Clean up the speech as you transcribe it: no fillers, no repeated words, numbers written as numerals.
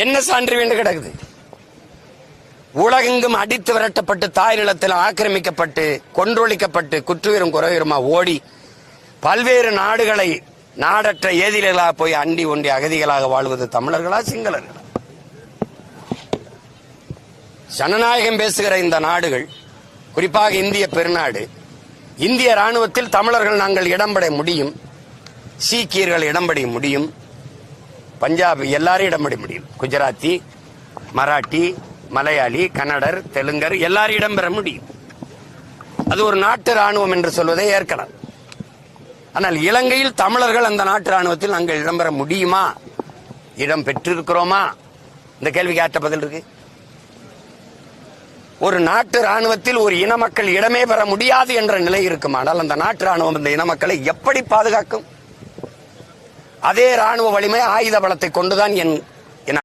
என்ன சான்று வேண்டும் கிடக்குது? உலகெங்கும் அடித்து விரட்டப்பட்டு தாய் நிலத்தில் ஆக்கிரமிக்கப்பட்டு கொன்றொழிக்கப்பட்டு குற்றுயிரும் குறையுமா ஓடி பல்வேறு நாடுகளை நாடற்ற ஏதிலிகளாக போய் அண்டி ஒண்டி அகதிகளாக வாழ்வது தமிழர்களா சிங்களர்களா? ஜனநாயகம் பேசுகிற இந்த நாடுகள், குறிப்பாக இந்திய பெருநாடு, இந்திய ராணுவத்தில் தமிழர்கள் நாங்கள் இடம்பெற முடியும், சீக்கியர்கள் இடம்பெற முடியும், பஞ்சாபி எல்லாரும் இடம்பெற முடியும், குஜராத்தி, மராட்டி, மலையாளி, கன்னடர், தெலுங்கர் எல்லாரும் இடம்பெற முடியும். அது ஒரு நாட்டு ராணுவம் என்று சொல்வதை ஏற்கலாம். ஆனால் இலங்கையில் தமிழர்கள் அந்த நாட்டு ராணுவத்தில் நாங்கள் இடம்பெற முடியுமா? இடம் பெற்றிருக்கிறோமா? இந்த கேள்விக்கு ஆற்ற பதில் இருக்கு. ஒரு நாட்டு ராணுவத்தில் ஒரு இன மக்கள் இடமே பெற முடியாது என்ற நிலை இருக்குமானால் அந்த நாட்டு ராணுவம் இந்த இன மக்களை எப்படி பாதுகாக்கும்? அதே ராணுவ வலிமை ஆயுத பலத்தை கொண்டுதான் என்